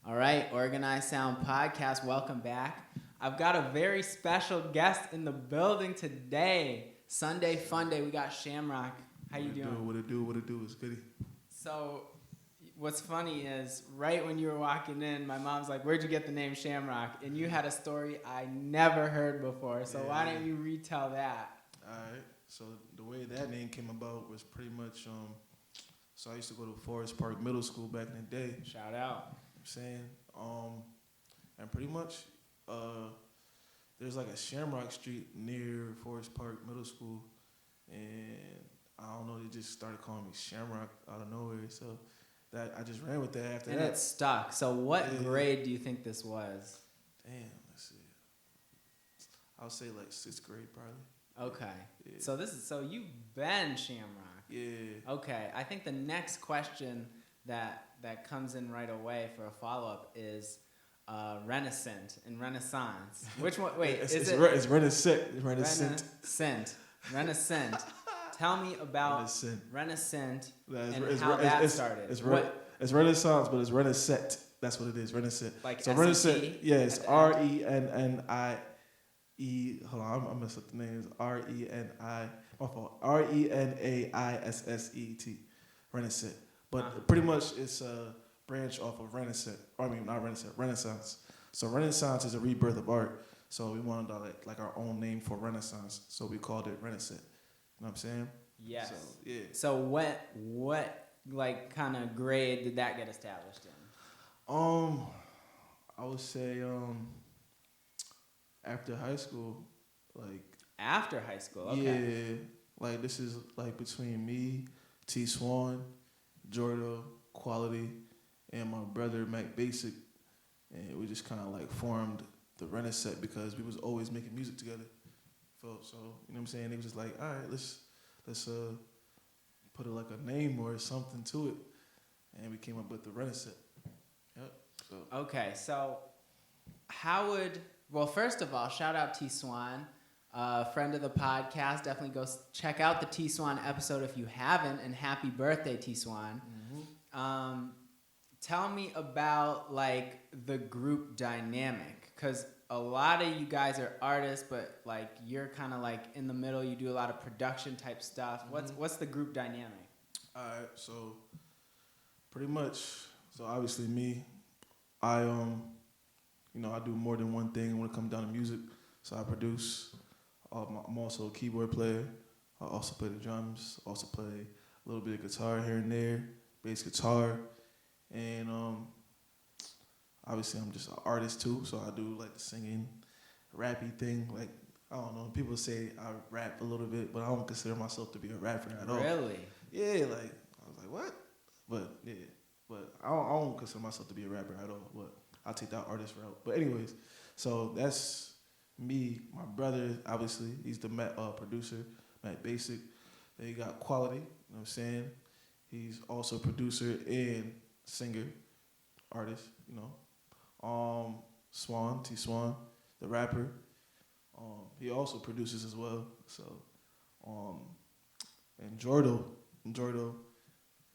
All right, Organized Sound Podcast, welcome back. I've got a very special guest in the building today. Sunday Fun Day, we got Shamrok. How you doing? What it do? It's goody. So, what's funny is, right when you were walking in, my mom's like, where'd you get the name Shamrok? And you had a story I never heard before, so why don't you retell that? All right, so the way that name came about was pretty much, so I used to go to Forest Park Middle School back in the day. Shout out. You know what I'm saying? And pretty much, there's like a Shamrock Street near Forest Park Middle School, and I don't know, they just started calling me Shamrock out of nowhere, so that I just ran with that after that. And it stuck. So what grade do you think this was? Damn, let's see. I'll say like 6th grade probably. Okay. Yeah. So you've been Shamrock. Yeah. Okay. I think the next question that comes in right away for a follow-up is Renaissance and Renaissance. Which one? Wait, it's Renaissance. Renaissance. Renaissance. Tell me about Renaissance and how that started. It's Renaissance, but it's Renaissance. That's what it is, Renaissance. Like so Renaissance, yeah, it's RENNIE. Hold on, I'm messing up the names. RENI. My fault. RENAISSET. Renaissance. But pretty much it's a branch off of Renaissance. I mean, not Renaissance, Renaissance. So Renaissance is a rebirth of art. So we wanted like our own name for Renaissance. So we called it Renaissance. You know what I'm saying? Yes. So, yeah. So what like kind of grade did that get established in? I would say after high school, like. After high school, okay. Yeah, like this is like between me, T Swan, Jordo, Quality, and my brother Mac Basic, and we just kind of like formed the Renaissance because we was always making music together. So you know what I'm saying? They was just like, all right, let's put like a name or something to it, and we came up with the Renaissance. Yep. So. Okay, so first of all, shout out T Swan. Friend of the podcast, definitely go check out the T Swan episode if you haven't, and happy birthday, T Swan. Mm-hmm. Tell me about like the group dynamic, because a lot of you guys are artists, but like you're kind of like in the middle. You do a lot of production type stuff. Mm-hmm. What's the group dynamic? All right, so pretty much, so obviously me, I do more than one thing when it comes down to music. So I produce. I'm also a keyboard player. I also play the drums. Also play a little bit of guitar here and there, bass guitar, and obviously I'm just an artist too. So I do like the singing, rappy thing. Like I don't know, people say I rap a little bit, but I don't consider myself to be a rapper at all. Really? Yeah, like I was like what? But I don't consider myself to be a rapper at all. But I'll take that artist route. But anyways, so that's. Me, my brother, obviously, he's the producer, Matt Basic. Then you got Quality, you know what I'm saying? He's also producer and singer, artist, you know. Swan, T Swan, the rapper. He also produces as well. So, and Jordo,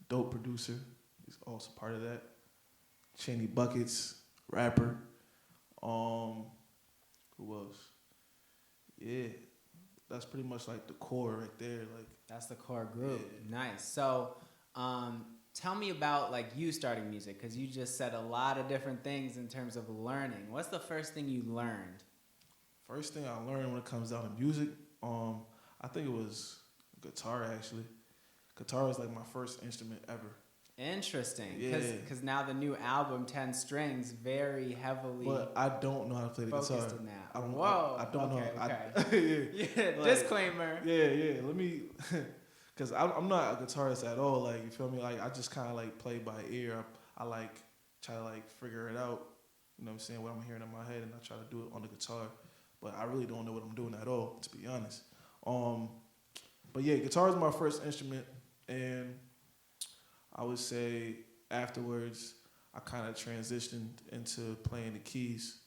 dope producer. He's also part of that. Cheney Buckets, rapper. Who else? Yeah, that's pretty much like the core right there. Like that's the core group. Yeah. Nice. So, tell me about like you starting music, because you just said a lot of different things in terms of learning. What's the first thing you learned? First thing I learned when it comes down to music, I think it was guitar actually. Guitar is like my first instrument ever. Interesting, yeah. Because now the new album, 10 Strings, very heavily. But I don't know how to play the guitar. In that. I don't okay, know. Okay. Yeah. Like, disclaimer. Yeah. Let me, because I'm not a guitarist at all. Like you feel me? Like I just kind of like play by ear. I like try to like figure it out. You know what I'm saying? What I'm hearing in my head, and I try to do it on the guitar. But I really don't know what I'm doing at all, to be honest. But yeah, guitar is my first instrument, and I would say afterwards, I kind of transitioned into playing the keys.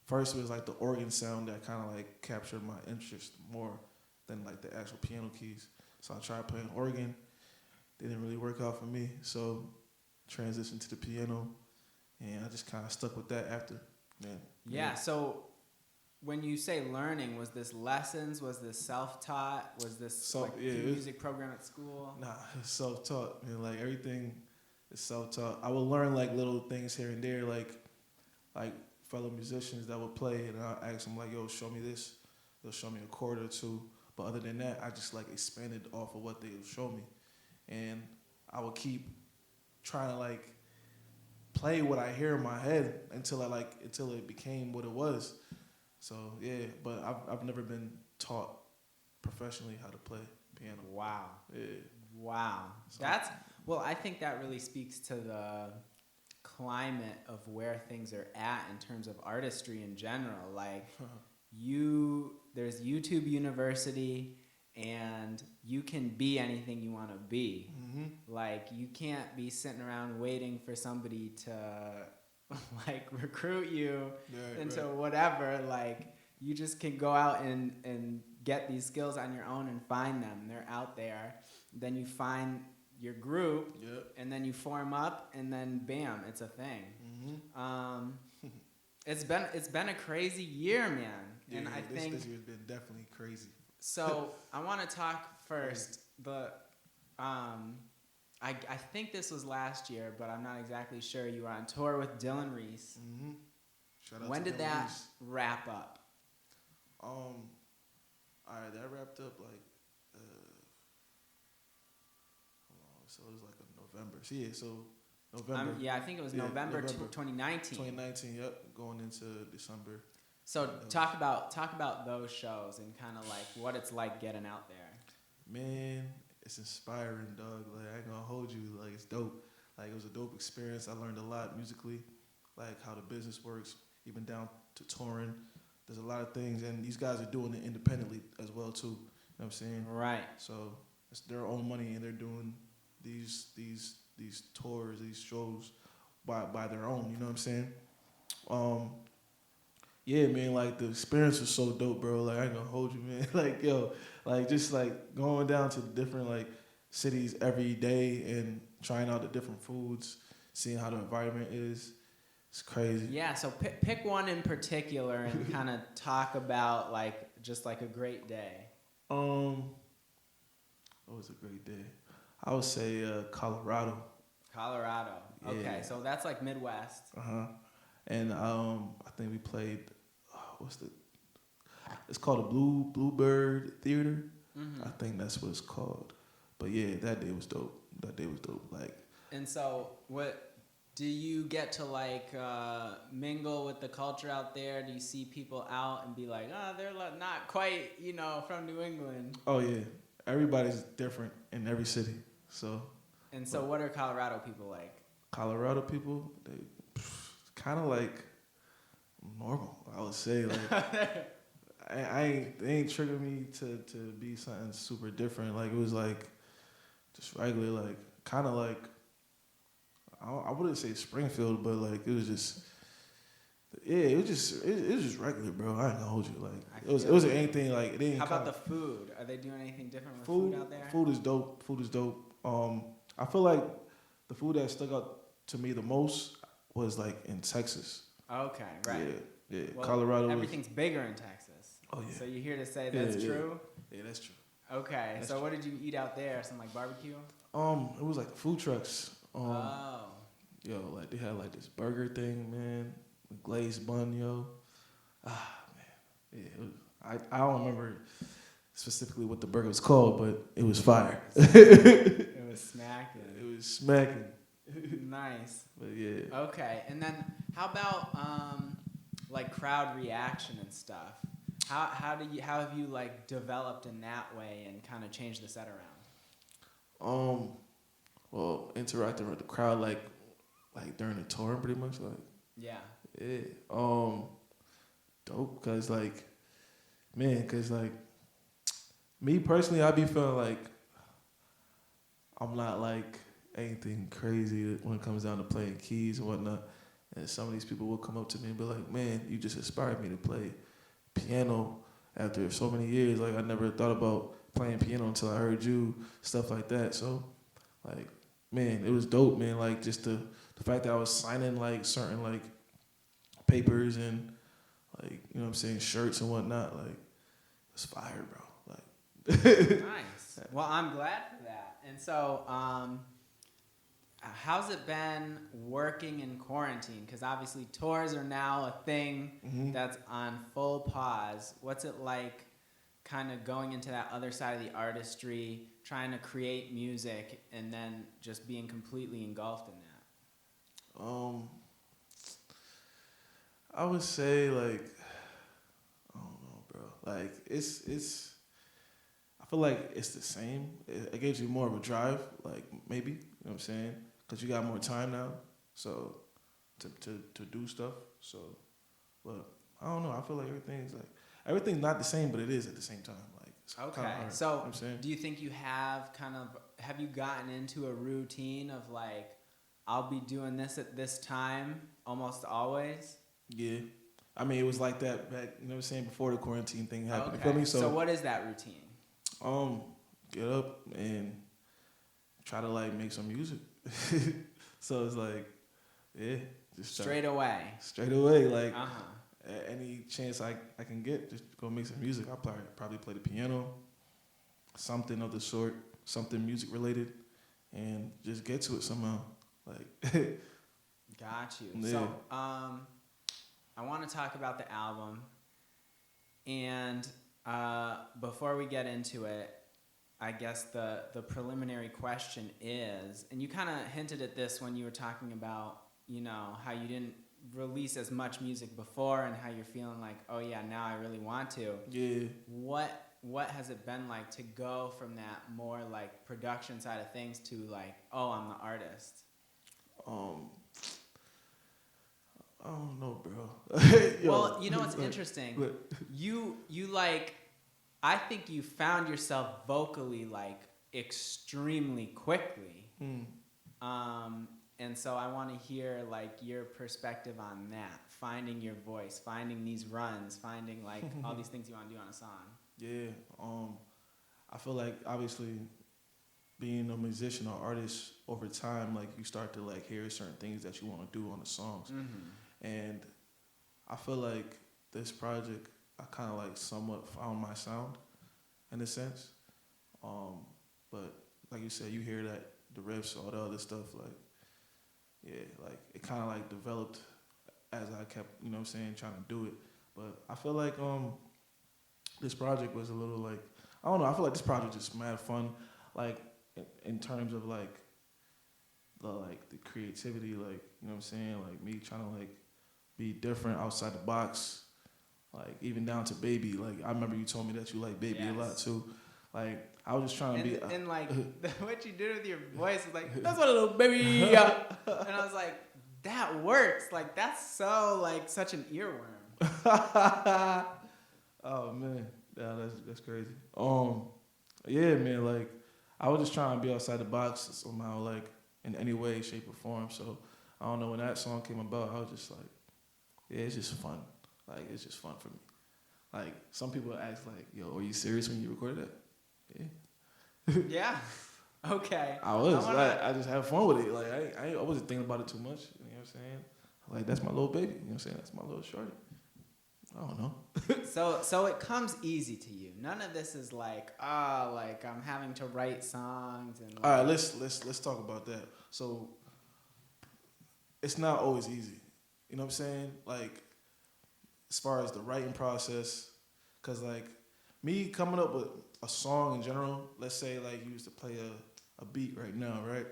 First, it was like the organ sound that kind of like captured my interest more than like the actual piano keys. So I tried playing organ. Didn't really work out for me. So transitioned to the piano. And I just kind of stuck with that after. Man. Yeah. So when you say learning, was this lessons? Was this self-taught? Was this music program at school? Nah, it's self-taught, man. Like everything is self-taught. I would learn like little things here and there, like fellow musicians that would play, and I ask them like, "Yo, show me this." They'll show me a chord or two, but other than that, I just like expanded off of what they would show me, and I would keep trying to like play what I hear in my head until it became what it was. So yeah, but I've never been taught professionally how to play piano. Wow. Yeah. Wow. So, I think that really speaks to the climate of where things are at in terms of artistry in general. Like there's YouTube University, and you can be anything you want to be. Mm-hmm. Like you can't be sitting around waiting for somebody to like recruit you into whatever. Like you just can go out and get these skills on your own and find them. They're out there. Then you find your group, and then you form up, and then bam, it's a thing. Mm-hmm. It's been a crazy year, man. Yeah, and I think this year's been definitely crazy. So I want to talk first. I think this was last year, but I'm not exactly sure. You were on tour with Dylan Reese. Mm-hmm. Shout out when to did Dylan that Reese. wrap up? All right, that wrapped up like. So it was like a November. So yeah, so November. I think it was November 2019. 2019, yep, going into December. So talk about those shows and kind of like what it's like getting out there. Man, it's inspiring, dog. Like I ain't gonna hold you. Like it's dope. Like it was a dope experience. I learned a lot musically, like how the business works, even down to touring. There's a lot of things, and these guys are doing it independently as well too. You know what I'm saying? Right. So it's their own money, and they're doing these tours, these shows by their own. You know what I'm saying? Yeah, man, like the experience was so dope, bro. Like I ain't gonna hold you, man. Like yo, like just like going down to different like cities every day and trying out the different foods, seeing how the environment is. It's crazy. Yeah, so pick one in particular and kind of talk about like just like a great day. What was a great day? I would say Colorado. Colorado. Yeah. Okay, so that's like Midwest. And I think we played. It's called a Bluebird Theater. Mm-hmm. I think that's what it's called. But yeah, that day was dope. Like. And so, what do you get to like mingle with the culture out there? Do you see people out and be like, oh, they're not quite, from New England? Oh yeah, everybody's different in every city. So. And so, what are Colorado people like? Colorado people, they kind of like normal, I would say. Like, they ain't triggered me to be something super different. Like it was like just regular, like kind of like I wouldn't say Springfield, but like it was just regular, bro. I ain't gonna hold you. Like it wasn't anything like it didn't. How about the food? Are they doing anything different with food out there? Food is dope. I feel like the food that stuck out to me the most was like in Texas. Okay, right. Yeah. Well, Colorado. Everything's bigger in Texas. Oh yeah. So you're here to say that's true? Yeah, that's true. Okay, that's so true. What did you eat out there? Some like barbecue? It was like food trucks. Oh. Yo, like they had like this burger thing, man, with glazed bun, yo. Ah, man. Yeah, I don't remember specifically what the burger was called, but it was fire. It was smacking. It was smacking. Nice. But yeah. Okay, and then how about like crowd reaction and stuff? How have you like developed in that way and kind of changed the set around? Well, interacting with the crowd like during the tour, pretty much like. Yeah. Yeah. Dope, cause like, me personally, I be feeling like I'm not like anything crazy when it comes down to playing keys and whatnot. And some of these people will come up to me and be like, man, you just inspired me to play piano after so many years. Like, I never thought about playing piano until I heard you, stuff like that. So, like, man, it was dope, man. Like, just to the fact that I was signing like certain like papers and like, you know what I'm saying, shirts and whatnot, like it's fire, bro. Like Nice. Well, I'm glad for that. And so, how's it been working in quarantine? Because obviously tours are now a thing that's on full pause. What's it like kind of going into that other side of the artistry, trying to create music, and then just being completely engulfed in that? I would say like, I don't know, bro. Like it's I feel like it's the same. It gives you more of a drive, like maybe, you know what I'm saying? Because you got more time now, so to do stuff. So, but I don't know. I feel like everything's not the same, but it is at the same time. Like it's Okay. kinda hard, So, you know what I'm saying? do you think you have have you gotten into a routine of like, I'll be doing this at this time almost always? Yeah. I mean, it was like that back, you know what I'm saying, before the quarantine thing happened. Okay. You feel me? So what is that routine? Get up and try to like make some music. So it's like, yeah, just Straight away. straight away. Like Uh-huh. any chance I can get, just go make some music. I'll probably play the piano, something of the sort, something music related, and just get to it somehow. Like, Got you. Yeah. So, I want to talk about the album, and before we get into it, I guess the preliminary question is, and you kind of hinted at this when you were talking about, you know, how you didn't release as much music before and how you're feeling like, oh yeah, now I really want to. yeah. What has it been like to go from that more like production side of things to like, oh, I'm the artist? I don't know, bro. Yo. Well, you know what's interesting? You like, I think you found yourself vocally like extremely quickly. And so I want to hear like your perspective on that, finding your voice, finding these runs, finding like all these things you want to do on a song. Yeah. I feel like obviously being a musician or artist over time, like you start to like hear certain things that you want to do on the songs. And I feel like this project, I kind of like somewhat found my sound in a sense. But like you said, you hear that, the riffs, all the other stuff, like, yeah, like it kind of like developed as I kept, you know what I'm saying, trying to do it. But I feel like this project was a little like, I don't know, I feel like this project is mad fun, like in terms of like the creativity, like, you know what I'm saying, like me trying to like be different outside the box, like even down to Baby. Like I remember you told me that you like Baby a lot too. Like I was just trying to be and like what you did with your voice is like, that's what a little baby. And I was like, that works. Like that's so like such an earworm. Oh man, yeah, that's crazy. Yeah, man, like I was just trying to be outside the box somehow, like in any way, shape, or form. So I don't know, when that song came about, I was just like, yeah, it's just fun. Like it's just fun for me. Like some people ask, like, yo, are you serious when you recorded that? Yeah. Yeah. Okay. I was. I just have fun with it. Like I wasn't thinking about it too much. You know what I'm saying? Like that's my little baby. You know what I'm saying? That's my little shorty. I don't know. So it comes easy to you. None of this is like, like I'm having to write songs and. Like, all right, let's talk about that. So it's not always easy. You know what I'm saying? Like as far as the writing process, cause like me coming up with a song in general, let's say like you used to play a beat right now, right?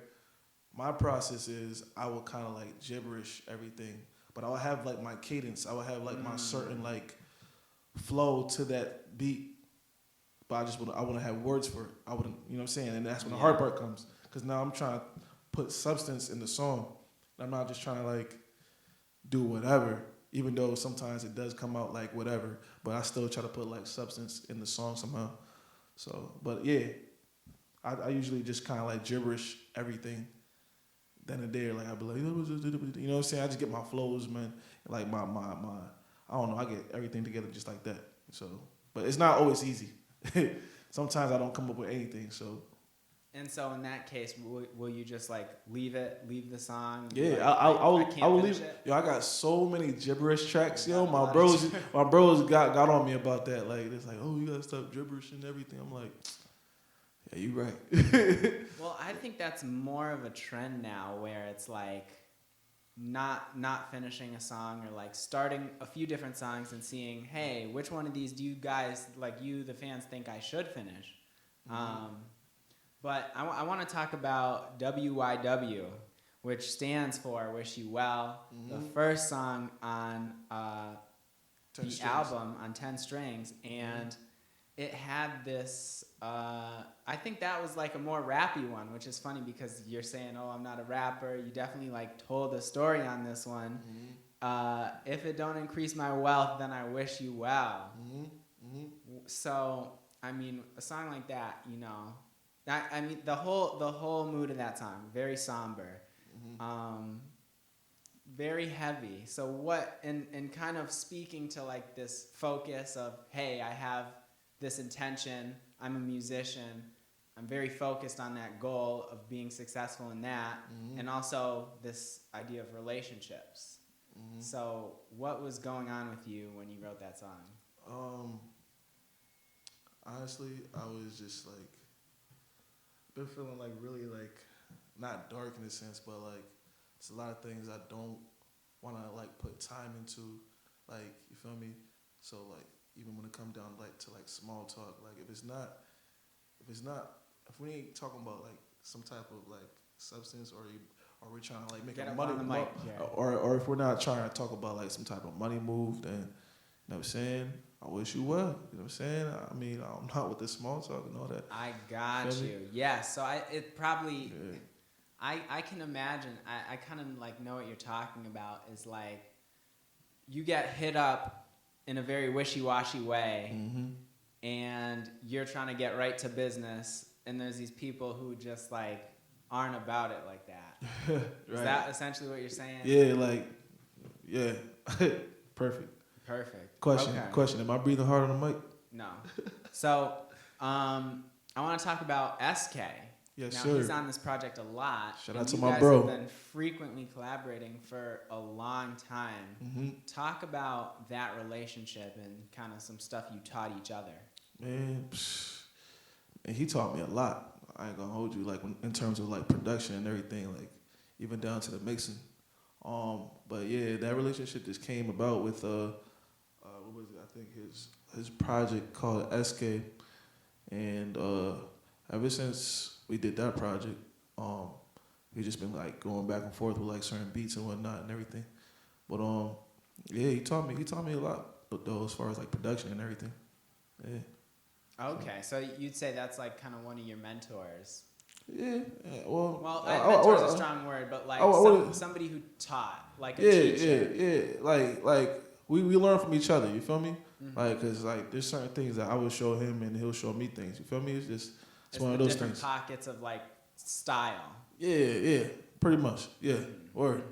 My process is I will kind of like gibberish everything, but I'll have like my cadence. I will have like my certain like flow to that beat, but I want to have words for it. I wouldn't, you know what I'm saying? And that's when the hard part comes, because now I'm trying to put substance in the song. I'm not just trying to like do whatever, even though sometimes it does come out like whatever, but I still try to put like substance in the song somehow. So, but yeah, I usually just kind of like gibberish everything. Then and there, like I'd be like, you know what I'm saying? I just get my flows, man. Like my I don't know, I get everything together just like that. So, but it's not always easy. Sometimes I don't come up with anything. So, And so in that case, will you just like leave the song? Yeah, Like, I will finish leave. it? Yo, I got so many gibberish tracks. Yo, Got a my lot of bros got on me about that. Like, it's like, oh, you gotta stop gibberish and everything. I'm like, yeah, you right. Well, I think that's more of a trend now, where it's like not finishing a song, or like starting a few different songs and seeing, hey, which one of these do you guys, like you, the fans, think I should finish? But I want to talk about WYW, which stands for Wish You Well. The first song on the album on 10 Strings, and it had this, I think that was like a more rappy one, which is funny because you're saying, oh, I'm not a rapper. You definitely like told a story on this one. If it don't increase my wealth, then I wish you well. So, I mean, a song like that, you know, I mean, the whole mood of that song, very somber, very heavy. So what, and kind of speaking to like this focus of, hey, I have this intention, I'm a musician, I'm very focused on that goal of being successful in that, and also this idea of relationships. So what was going on with you when you wrote that song? Honestly, I was just like, been feeling like really like, not dark in a sense, but like, it's a lot of things I don't want to like put time into, like, you feel me? So like, even when it comes down like to like small talk, like if we ain't talking about like some type of like substance, or we're trying to like make Get a up money on the mic, yeah. or if we're not trying to talk about like some type of money move, then, you know what I'm saying, I wish you well. You know what I'm saying? I mean, I'm not with the small talk and all that. I got you. Yeah. So it probably, I can imagine. I kind of like know what you're talking about. Is like, you get hit up in a very wishy-washy way, and you're trying to get right to business, and there's these people who just like aren't about it like that. Right. Is that essentially what you're saying? Yeah, like, yeah. Perfect. Question. Am I breathing hard on the mic? No. So, I want to talk about SK. Yes, now, sir. He's on this project a lot. Shout out to my You guys bro. have been frequently collaborating for a long time. Talk about that relationship and kind of some stuff you taught each other. Man, and he taught me a lot. I ain't gonna hold you, like, in terms of like production and everything, like even down to the mixing. But yeah, that relationship just came about with what was it? I think his project called SK, and ever since we did that project, we just been like going back and forth with like certain beats and whatnot and everything. But yeah, he taught me a lot though, as far as like production and everything. Yeah. Okay, so you'd say that's like kind of one of your mentors. Yeah, well, mentor is a strong word, but like somebody who taught, like a teacher. Yeah. Like we learn from each other. You feel me? Like, cause like there's certain things that I will show him and he'll show me things. You feel me? It's one of those different things. Pockets of like style. Yeah, pretty much. Yeah, word.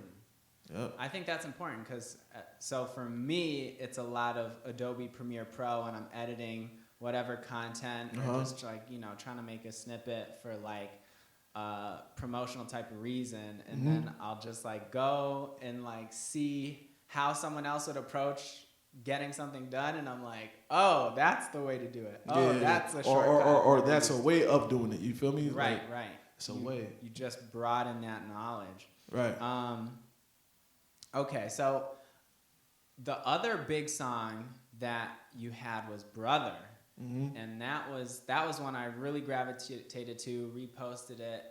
Yep. I think that's important because so for me, it's a lot of Adobe Premiere Pro, and I'm editing whatever content, or just like, you know, trying to make a snippet for like promotional type of reason, and then I'll just like go and like see how someone else would approach getting something done, and I'm like, oh, that's the way to do it. Oh, that's a shortcut. Or that's a way of doing it. You feel me? Right. It's a way. You just broaden that knowledge. Right. Okay, so the other big song that you had was Brother. And that was one I really gravitated to, reposted it,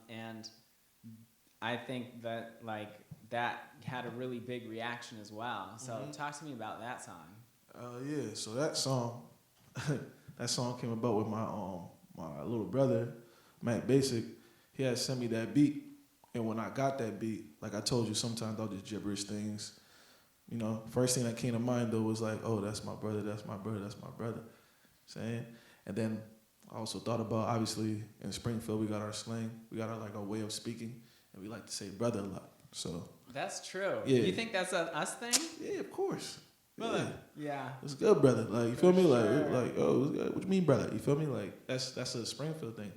and I think that like that had a really big reaction as well. So talk to me about that song. Yeah, so that song came about with my little brother, Matt Basic. He had sent me that beat, and when I got that beat, like I told you, sometimes I'll just gibberish things. You know, first thing that came to mind though was like, oh, that's my brother, that's my brother, that's my brother. Saying, and then I also thought about, obviously in Springfield we got our slang, we got our way of speaking, and we like to say brother a lot. So that's true. Yeah. You think that's a us thing? Yeah, of course. Brother. Yeah. It's good, brother. Like, you feel me? Sure. Like, oh, what you mean, brother? You feel me? Like, that's a Springfield thing.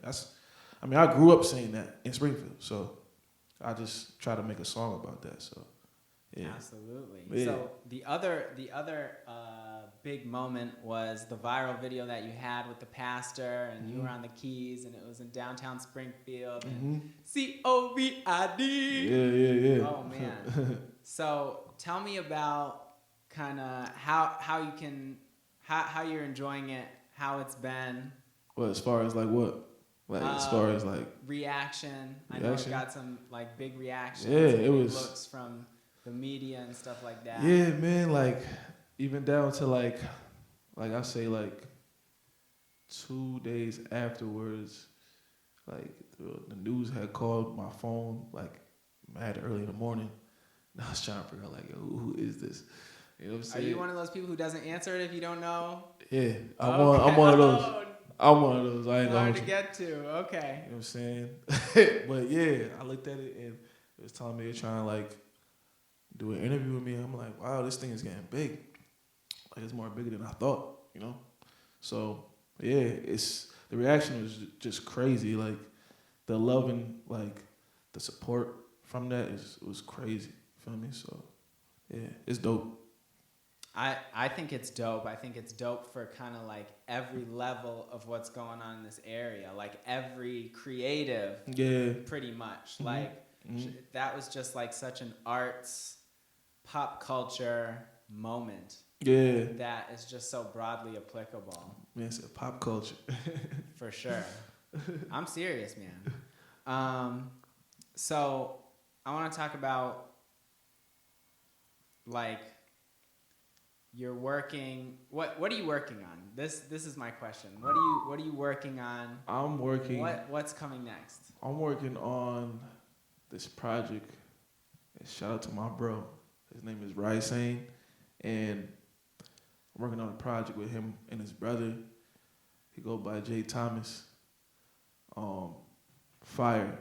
I mean, I grew up saying that in Springfield, so I just try to make a song about that. So, yeah. Absolutely. Yeah. So the other big moment was the viral video that you had with the pastor, and you were on the keys, and it was in downtown Springfield, and COVID. Yeah. Oh man. So tell me about kind of how you're enjoying it, how it's been. Well, as far as like what? Like as far as like reaction. I know it got some like big reactions. Yeah, and it big was looks from the media and stuff like that. Yeah, man, like even down to like I say like 2 days afterwards, like the news had called my phone like mad early in the morning. And I was trying to figure out like, yo, who is this? You know what I'm saying? Are you one of those people who doesn't answer it if you don't know? Yeah, I'm one of those. I'm one of those. I ain't gonna hard to get to. Okay. You know what I'm saying? But yeah, I looked at it and it was telling me they're trying to like do an interview with me. I'm like, wow, this thing is getting big. Like it's more bigger than I thought, you know? So yeah, the reaction was just crazy. Like the love and like the support from that was crazy. You feel me? So yeah, it's dope. I think it's dope. I think it's dope for kind of like every level of what's going on in this area. Like every creative, pretty much. Mm-hmm. Like that was just like such an arts, pop culture moment. Yeah. That is just so broadly applicable. Man, it's a pop culture. For sure. I'm serious, man. So I want to talk about like you're working. What are you working on? This is my question. What are you working on? I'm working. What's coming next? I'm working on this project. And shout out to my bro. His name is Rysane, and I'm working on a project with him and his brother. He go by Jay Thomas. Fire.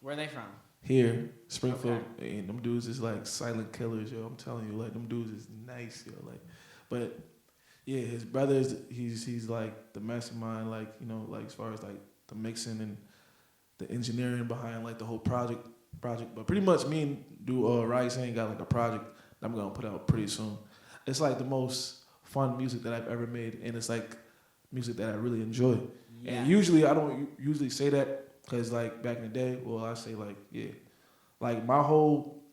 Where are they from? Here, Springfield. Okay. And them dudes is like silent killers, yo. I'm telling you, like them dudes is nice, yo. Like, but yeah, his brother is he's like the mastermind, like, you know, like as far as like the mixing and the engineering behind like the whole project. But pretty much me and Rysane got like a project that I'm gonna put out pretty soon. It's like the most fun music that I've ever made, and it's like music that I really enjoy. Yeah. And usually I don't usually say that because like back in the day, well, I say like, yeah, like my whole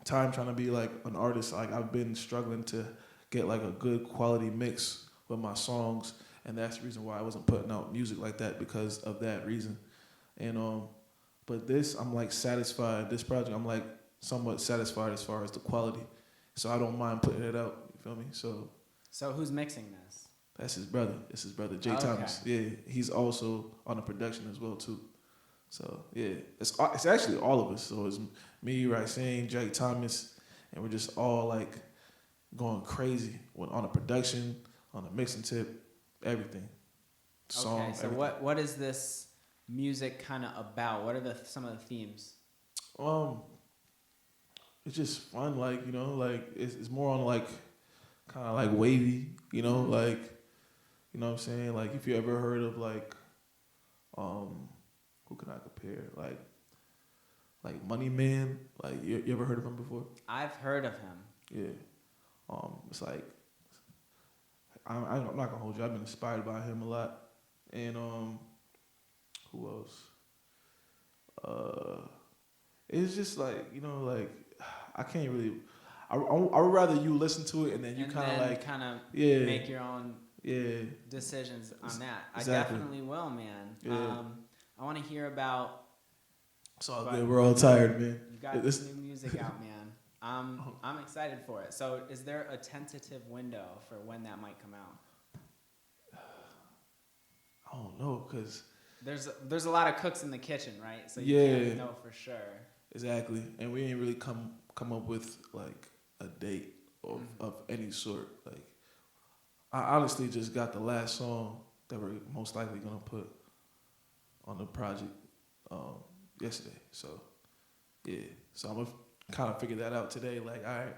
time trying to be like an artist, like I've been struggling to get like a good quality mix with my songs, and that's the reason why I wasn't putting out music like that, because of that reason. And but this, I'm like satisfied. This project, I'm like somewhat satisfied as far as the quality, so I don't mind putting it out. You feel me? So who's mixing this? That's his brother. It's his brother, Jay Thomas. Yeah, he's also on the production as well too. So yeah, it's actually all of us. So it's me, Rysane, Jay Thomas, and we're just all like going crazy on the production, on the mixing tip, everything. Song, okay, so everything. What is this music kind of about? What are some of the themes? It's just fun, like, you know, like it's more on like kind of like wavy, you know, like, you know what I'm saying? Like if you ever heard of like who can I compare? Like Money Man. Like you ever heard of him before? I've heard of him. Yeah. It's like I'm not gonna hold you. I've been inspired by him a lot. And who else? It's just like, you know, like I can't really. I would rather you listen to it and then you kind of like make your own decisions on that. Exactly. I definitely will, man. Yeah. I want to hear about. It's all good. We're all tired, man. You got this new music out, man. I'm excited for it. So, is there a tentative window for when that might come out? I don't know, cause there's a lot of cooks in the kitchen, right? So you can't know for sure. Exactly, and we ain't really come up with like a date of any sort. Like, I honestly just got the last song that we're most likely gonna put on the project yesterday. So yeah, so I'm gonna kind of figure that out today. Like, all right,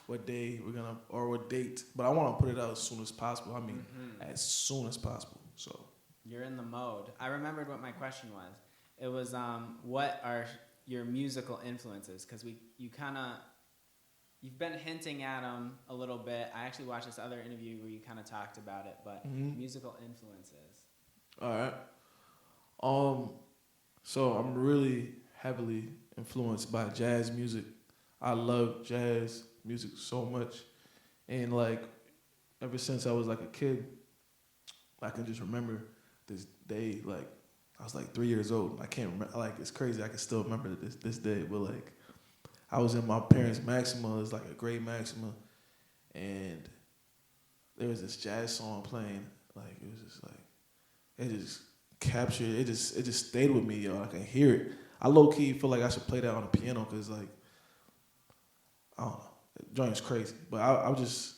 what day we're gonna or what date? But I want to put it out as soon as possible. I mean, as soon as possible. So you're in the mode. I remembered what my question was. It was what are your musical influences? Because you've been hinting at them a little bit. I actually watched this other interview where you kind of talked about it, but musical influences. All right. So I'm really heavily influenced by jazz music. I love jazz music so much, and like ever since I was like a kid, I can just remember this day. Like I was like 3 years old. I can't remember. Like it's crazy. I can still remember this day. But like I was in my parents' Maxima. It's like a great Maxima, and there was this jazz song playing. Like it was just like it just captured. It just stayed with me, yo. I can hear it. I low key feel like I should play that on the piano because like I don't know, the joint's crazy. But I was just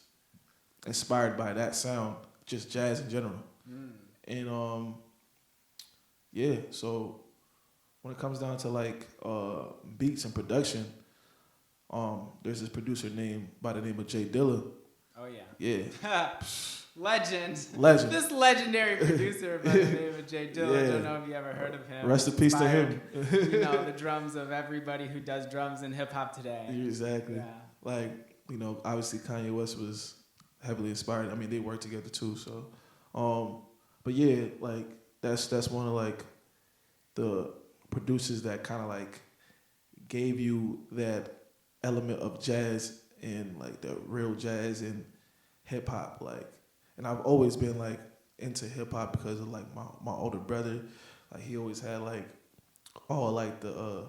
inspired by that sound, just jazz in general. And yeah. So when it comes down to like beats and production, there's this producer named by the name of Jay Dilla. Oh yeah. Yeah. Legend. This legendary producer by the name of Jay Dilla. I don't know if you ever heard of him. Rest in peace to him. You know, the drums of everybody who does drums in hip hop today. Exactly. Yeah. Like, you know, obviously Kanye West was heavily inspired. I mean, they worked together too. So, but yeah, like that's one of like the producers that kind of like gave you that element of jazz and like the real jazz and hip hop, like. And I've always been like into hip hop because of like my older brother. Like he always had like all the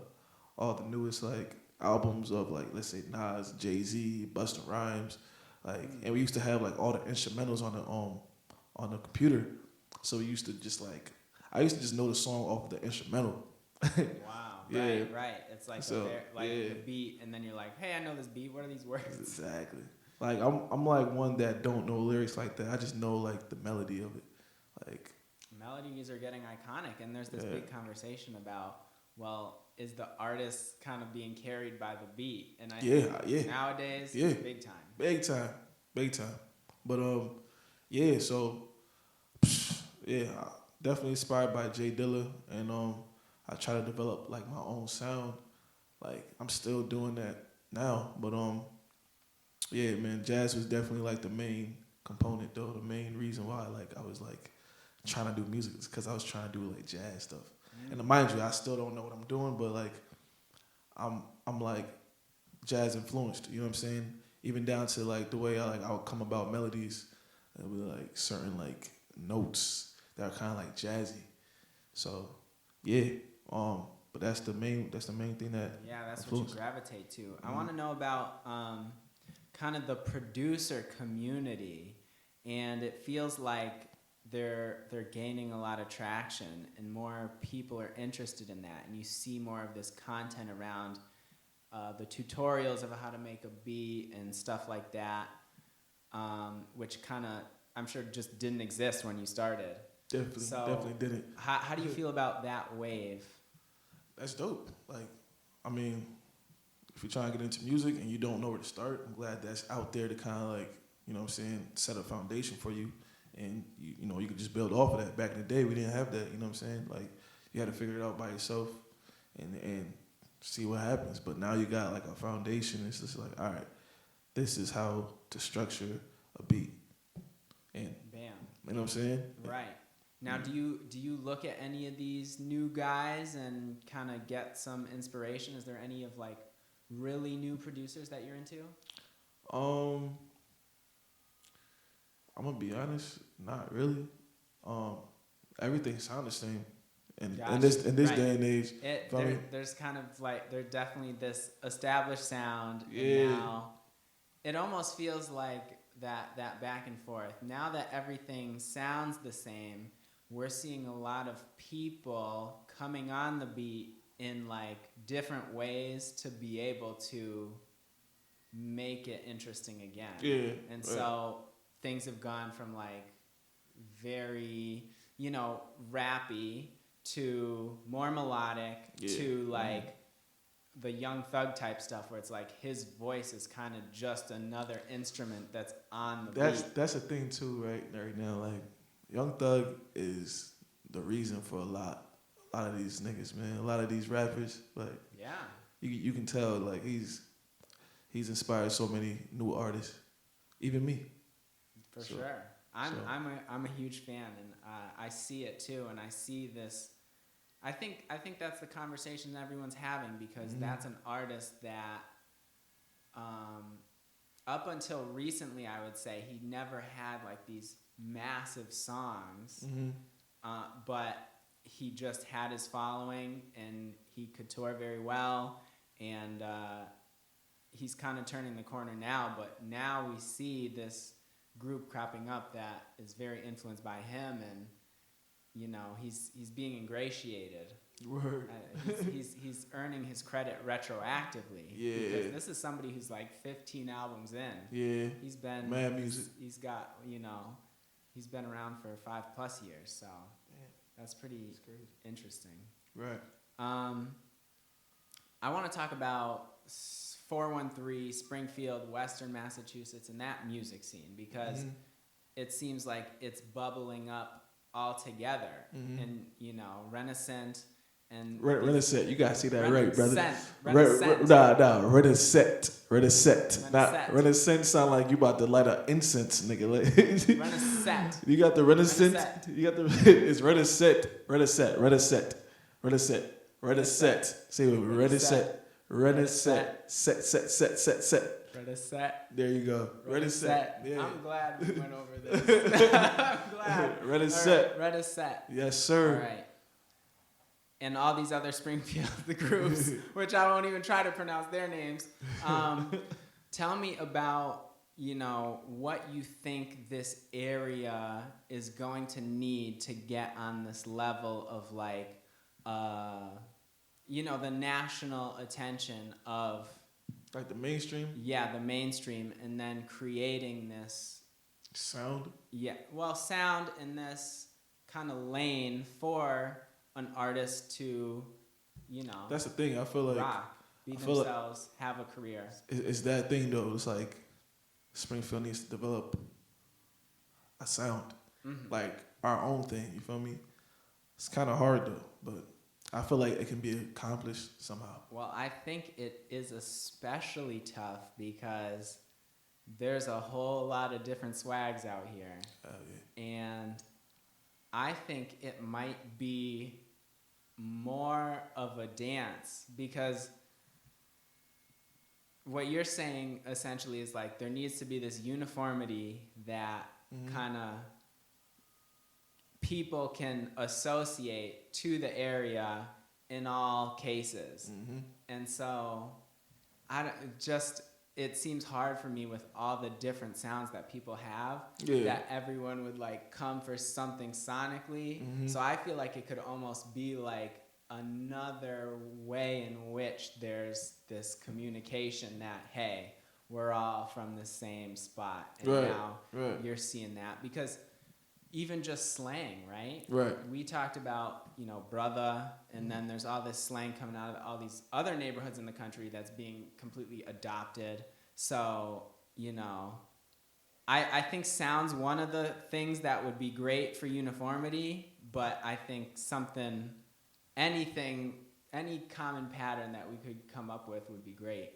newest like albums of like, let's say Nas, Jay-Z, Busta Rhymes, like, and we used to have like all the instrumentals on the computer. So we used to just like I used to just know the song off the instrumental. Wow. Yeah. Right. It's like So, the beat, and then you're like, hey, I know this beat. What are these words? Exactly. Like I'm like one that don't know lyrics like that. I just know like the melody of it. Like melodies are getting iconic, and there's this big conversation about, well, is the artist kind of being carried by the beat? And I think nowadays, big time. But yeah. So yeah, definitely inspired by Jay Dilla, and I try to develop like my own sound. Like I'm still doing that now, but yeah, man, jazz was definitely like the main component though. The main reason why like I was like trying to do music is because I was trying to do like jazz stuff. And mind you, I still don't know what I'm doing, but like I'm like jazz influenced. You know what I'm saying? Even down to like the way I would come about melodies, and with like certain like notes that are kind of like jazzy. So yeah, but that's the main thing that that's influenced. what you gravitate to. I want to know about kind of the producer community, and it feels like they're gaining a lot of traction, and more people are interested in that, and you see more of this content around the tutorials of how to make a beat and stuff like that, which kind of I'm sure just didn't exist when you started. Definitely didn't. How do you feel about that wave? That's dope. Like, I mean, if you're trying to get into music and you don't know where to start, I'm glad that's out there to kind of like, you know what I'm saying, set a foundation for you. And, you know, you could just build off of that. Back in the day, we didn't have that, you know what I'm saying? Like, you had to figure it out by yourself and see what happens. But now you got like a foundation. It's just like, all right, this is how to structure a beat. And, bam. You know what I'm saying? Right. Now, do you look at any of these new guys and kind of get some inspiration? Is there any of like really new producers that you're into? I'm gonna be honest, not really. Everything sounds the same, and in this day and age, there's kind of like there's definitely this established sound. Yeah. And now it almost feels like that back and forth. Now that everything sounds the same, we're seeing a lot of people coming on the beat in like different ways to be able to make it interesting again. Yeah. And so things have gone from like very, you know, rappy to more melodic to like the Young Thug type stuff where it's like his voice is kind of just another instrument that's on the beat. That's a thing too, right now. Like Young Thug is the reason for a lot a lot of these niggas, man. A lot of these rappers, like Yeah. you can tell, like he's inspired so many new artists, even me. For sure. I'm a huge fan, and I see it too, and I see this. I think that's the conversation that everyone's having, because that's an artist that, up until recently, I would say he never had like these massive songs, but he just had his following, and he could tour very well, and he's kind of turning the corner now. But now we see this group cropping up that is very influenced by him, and he's being ingratiated. Word. He's earning his credit retroactively. Yeah. Because this is somebody who's like 15 albums in. Yeah. He's been mad music. He's got he's been around for 5+ years, so that's pretty interesting. Right. I want to talk about 413 Springfield, Western Massachusetts, and that music scene, because it seems like it's bubbling up all together, and Renaissance and Renaissance. You gotta see that right, brother. Renaissance. Renaissance. Not Renaissance. Sound like you about to light an incense, nigga. Renaissance. You got the Renaissance. You got the. It's Renaissance. Say it with me. Renaissance. Set. Renaissance. There you go. Renaissance. Yeah. I'm glad we went over this. I'm glad. Renaissance. Renaissance. Yes, sir. All right. And all these other Springfield the groups, which I won't even try to pronounce their names. Tell me about, what you think this area is going to need to get on this level of like, the national attention of, like the mainstream? Yeah, the mainstream, and then creating this sound? Yeah, well, sound in this kind of lane for an artist to, that's the thing. I feel like rock, be themselves, have a career. It's that thing though. It's like Springfield needs to develop a sound, like our own thing. You feel me? It's kind of hard though, but I feel like it can be accomplished somehow. Well, I think it is especially tough because there's a whole lot of different swags out here. Yeah. And I think it might be more of a dance, because what you're saying essentially is like there needs to be this uniformity that kind of people can associate to the area in all cases. And so it seems hard for me with all the different sounds that people have, that everyone would like come for something sonically. So I feel like it could almost be like another way in which there's this communication that, hey, we're all from the same spot. And now you're seeing that, because even just slang, right? Right. We talked about, brother, and then there's all this slang coming out of all these other neighborhoods in the country that's being completely adopted. So, I think sound's one of the things that would be great for uniformity, but I think any common pattern that we could come up with would be great.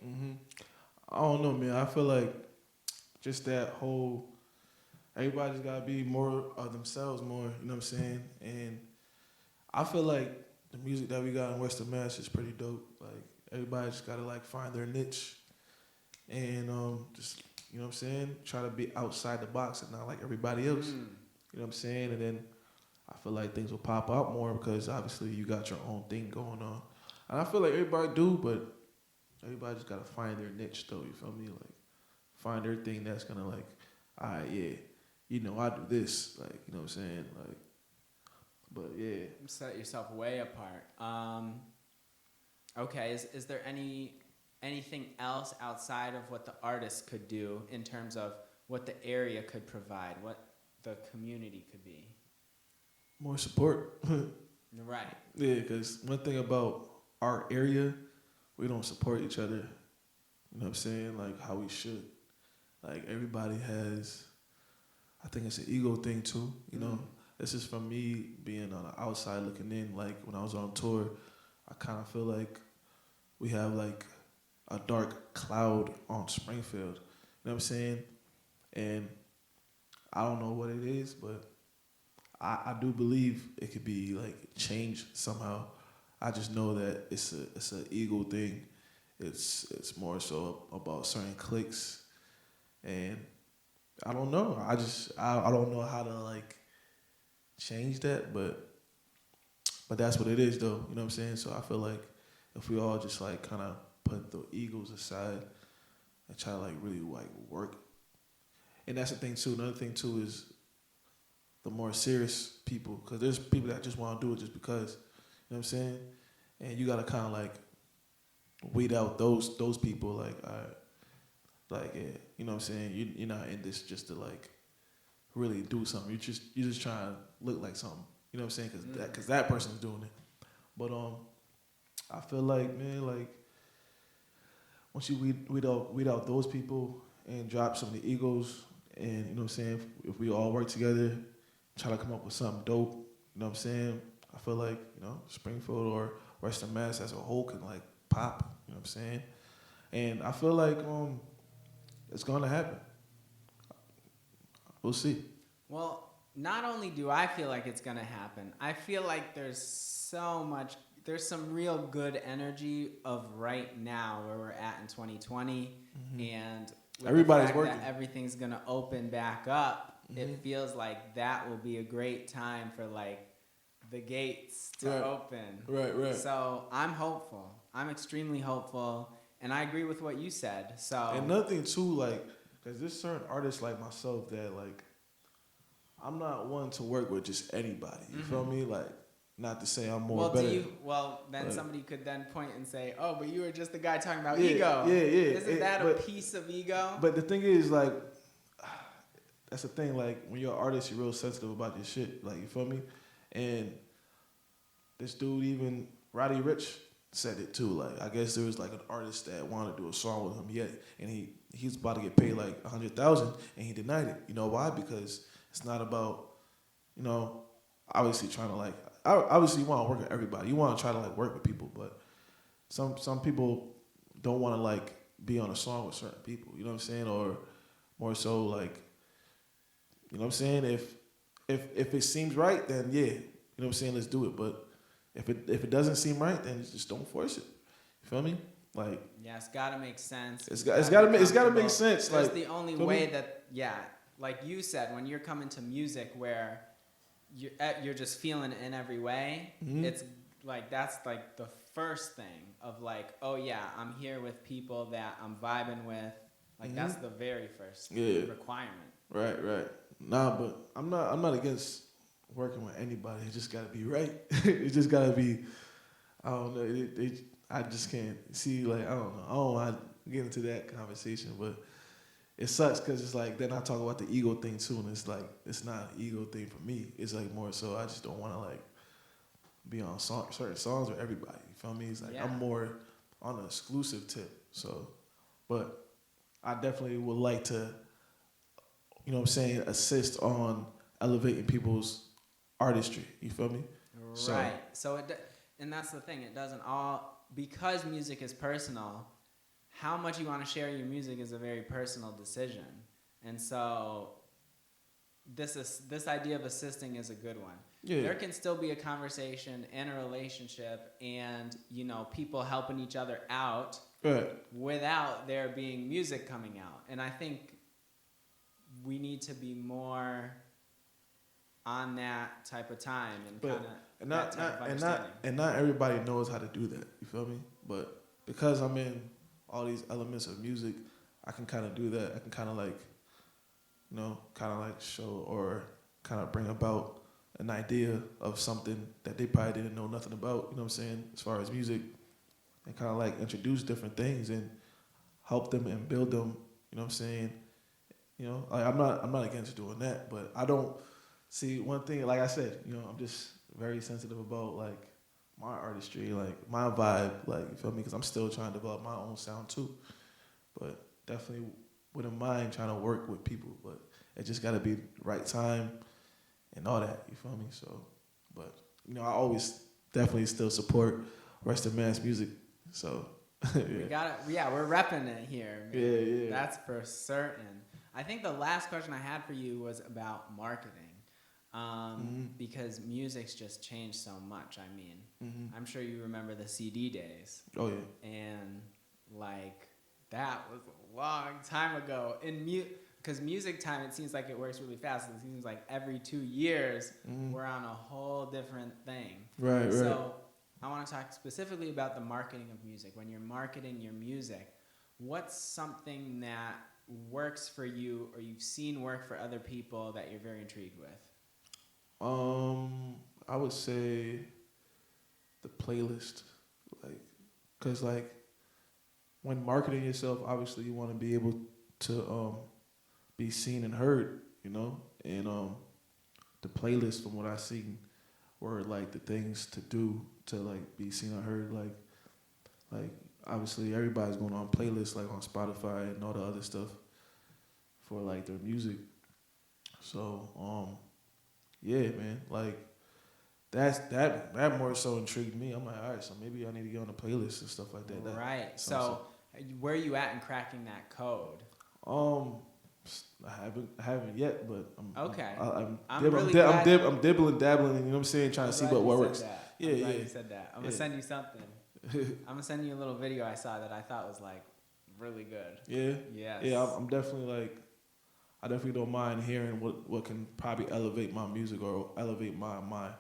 I don't know, man. I feel like just that whole, everybody's got to be more of themselves more, you know what I'm saying? And I feel like the music that we got in Western Mass is pretty dope. Like, everybody just got to, like, find their niche and just, you know what I'm saying, try to be outside the box and not like everybody else. You know what I'm saying? And then I feel like things will pop out more because, obviously, you got your own thing going on. And I feel like everybody do, but everybody just got to find their niche, though, you feel me? Like, find their thing that's going to, like, all right, yeah. I do this, like, you know what I'm saying? Like, but yeah. Set yourself way apart. Okay, is there anything else outside of what the artist could do in terms of what the area could provide, what the community could be? More support. Right. Yeah, because one thing about our area, we don't support each other. You know what I'm saying? Like, how we should. Like, everybody has, I think it's an ego thing too, you know? this is from me being on the outside looking in. Like when I was on tour, I kind of feel like we have like a dark cloud on Springfield. You know what I'm saying? And I don't know what it is, but I do believe it could be like changed somehow. I just know that it's an ego thing. It's more so about certain cliques, and I don't know. I don't know how to like change that, but that's what it is though. You know what I'm saying? So I feel like if we all just like kind of put the egos aside and try to like really like work, and that's the thing too. Another thing too is the more serious people, because there's people that just want to do it just because. You know what I'm saying? And you gotta kind of like weed out those people. Like, like yeah, you know what I'm saying? You're not in this just to like really do something. You're just trying to look like something. You know what I'm saying? Because that person's doing it. But I feel like, man, like once you weed out those people and drop some of the egos, and you know what I'm saying, if we all work together, try to come up with something dope. You know what I'm saying? I feel like, you know, Springfield or Western Mass as a whole can like pop. You know what I'm saying? And I feel like it's gonna happen. We'll see. Well, not only do I feel like it's going to happen, I feel like there's some real good energy of right now where we're at in 2020. And with Everybody's the fact working. that everything's going to open back up, it feels like that will be a great time for like the gates to open. Right. So I'm hopeful. I'm extremely hopeful. And I agree with what you said. So And another thing too, like, because there's certain artists like myself that like, I'm not one to work with just anybody. You feel me? Like, not to say I'm more better. Then somebody could then point and say, oh, but you were just the guy talking about Yeah, ego. yeah. Isn't that a piece of ego? But the thing is, like, that's the thing. Like, when you're an artist, you're real sensitive about your shit. Like, you feel me? And this dude, even Roddy Ricch, said it too. Like, I guess there was like an artist that wanted to do a song with him yet, and he's about to get paid like $100,000, and he denied it. You know why? Because it's not about, you know, obviously trying to like. Obviously, you want to work with everybody. You want to try to like work with people, but some people don't want to like be on a song with certain people. You know what I'm saying? Or more so like, you know what I'm saying? If it seems right, then yeah, you know what I'm saying. Let's do it. But if it doesn't seem right, then just don't force it. You feel me? Like, yeah, it's gotta make sense. It's gotta make sense. That's like the only way that like you said, when you're coming to music where you're just feeling it in every way, it's like that's like the first thing of like, oh yeah, I'm here with people that I'm vibing with. Like that's the very first requirement. Right. Nah, but I'm not against working with anybody. It just gotta be right. It just gotta be. I don't know. I just can't see. Like, I don't know. I don't want to get into that conversation, but it sucks because it's like then I talk about the ego thing too, and it's like it's not an ego thing for me. It's like more so I just don't want to like be on certain songs with everybody. You feel me? It's like I'm more on an exclusive tip. So, but I definitely would like to, you know what I'm saying, assist on elevating people's artistry. You feel me? Right. So and that's the thing. It doesn't all, because music is personal, how much you want to share your music is a very personal decision. And so this idea of assisting is a good one. Yeah. There can still be a conversation and a relationship and, you know, people helping each other out without there being music coming out. And I think we need to be more on that type of time and that type of understanding. And not everybody knows how to do that. You feel me? But because I'm in all these elements of music, I can kind of do that. I can kind of like, you know, kind of like show or kind of bring about an idea of something that they probably didn't know nothing about, you know what I'm saying, as far as music, and kind of like introduce different things and help them and build them, you know what I'm saying. You know, like I'm not against doing that, but I don't see one thing, like I said, you know, I'm just very sensitive about like my artistry, like my vibe, like, you feel me, because I'm still trying to develop my own sound too, but definitely wouldn't mind trying to work with people, but it just got to be the right time and all that. You feel me? So, but you know, I always definitely still support rest of mass music. So We got it. Yeah, we're repping it here. Man. Yeah. That's for certain. I think the last question I had for you was about marketing, because music's just changed so much. I mean, I'm sure you remember the CD days. Oh yeah. And like that was a long time ago. Because music time, it seems like it works really fast. It seems like every 2 years we're on a whole different thing. Right. So I want to talk specifically about the marketing of music. When you're marketing your music, what's something that works for you or you've seen work for other people that you're very intrigued with? I would say the playlist, like, cause like when marketing yourself, obviously you want to be able to be seen and heard, you know, and the playlist from what I seen were like the things to do to like be seen and heard, like obviously everybody's going on playlists like on Spotify and all the other stuff for like their music. So yeah, man, like that more so intrigued me. I'm like, all right, so maybe I need to get on a playlist and stuff like that. Right. So where are you at in cracking that code? I haven't yet, but I'm dabbling, you know what I'm saying, trying to see what works. I'm glad you said that. I'm gonna send you something. I'm gonna send you a little video I saw that I thought was like really good. Yeah. Yes. Yeah. I'm definitely like, I definitely don't mind hearing what can probably elevate my music or elevate my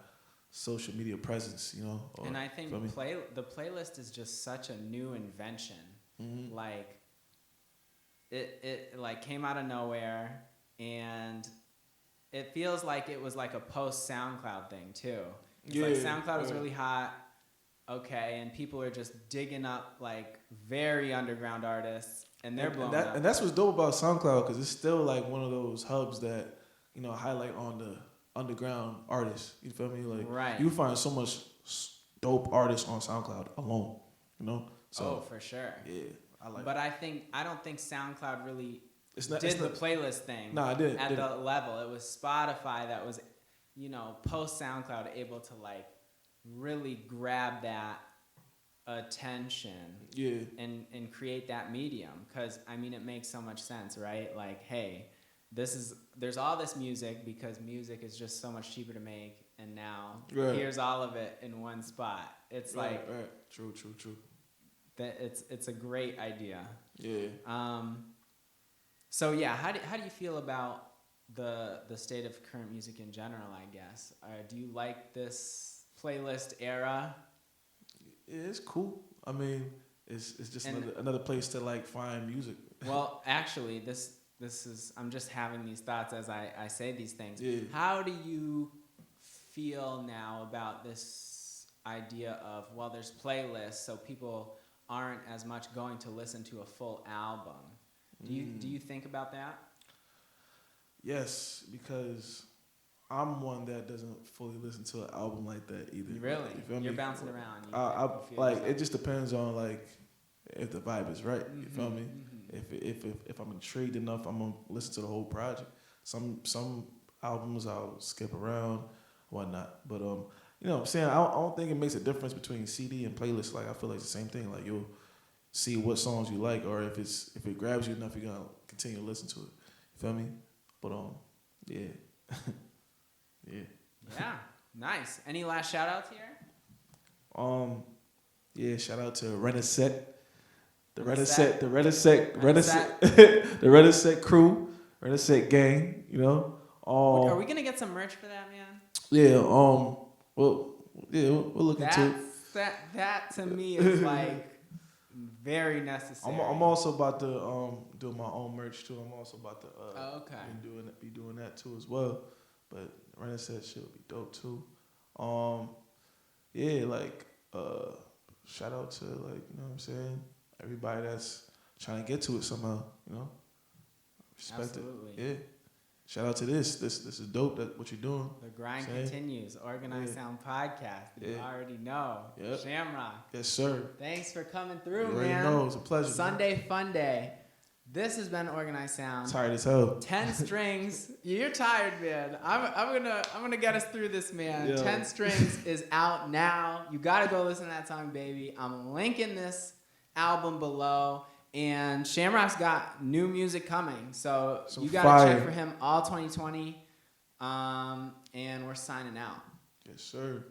social media presence, you know. And I think the playlist is just such a new invention. Like it like came out of nowhere, and it feels like it was like a post SoundCloud thing too. It's like SoundCloud was really hot, okay, and people are just digging up like very underground artists, and they're blowing up. And that's what's dope about SoundCloud, because it's still like one of those hubs that, you know, highlight on the underground artists. You feel me? Like, right. You find so much dope artists on SoundCloud alone, you know? So, for sure. Yeah, I like. But I don't think SoundCloud really did the playlist thing. No, I didn't. At the level, it was Spotify that was, you know, post SoundCloud able to like really grab that attention. Yeah. And create that medium, because I mean it makes so much sense, right? Like, hey, there's all this music because music is just so much cheaper to make, and now here's all of it in one spot. It's like True. that it's a great idea. Yeah. So yeah, how do you feel about the state of current music in general, I guess? Do you like this playlist era? Yeah, it's cool. I mean, it's just another place to like find music. Well, actually, this is, I'm just having these thoughts as I say these things. Yeah. How do you feel now about this idea of, well, there's playlists, so people aren't as much going to listen to a full album? Do you think about that? Yes, because I'm one that doesn't fully listen to an album like that either. Really? You feel me? You're bouncing around. You like, it just depends on like if the vibe is right. You feel me? If I'm intrigued enough, I'm gonna listen to the whole project. Some albums I'll skip around, whatnot. But you know what I'm saying? I don't think it makes a difference between CD and playlist. Like, I feel like it's the same thing. Like, you'll see what songs you like, or if it grabs you enough, you're gonna continue to listen to it. You feel me? But yeah. Yeah, nice. Any last shout outs here? Yeah, shout out to Renaissette, the Renaissette crew, Renaissette gang. You know. Are we gonna get some merch for that, man? Yeah. We'll look into it. That to me is like very necessary. I'm also about to do my own merch too. I'm also about to be doing that too as well. But Renaissance shit would be dope too. Yeah, like shout out to, like, you know what I'm saying, everybody that's trying to get to it somehow, you know. Respect Absolutely. it. Yeah. Shout out to this. This is dope. That what you're doing. The grind continues. Organized Sound Podcast. You already know. Yep. Shamrok. Yes, sir. Thanks for coming through, you man. Know. It's a pleasure. Sunday fun day. This has been Organized Sound. Tired as hell. 10 Strings. You're tired, man. I'm gonna get us through this, man. Yo. 10 Strings is out now. You gotta go listen to that song, baby. I'm linking this album below. And Shamrock's got new music coming, so you gotta check for him all 2020. And we're signing out. Yes, sir.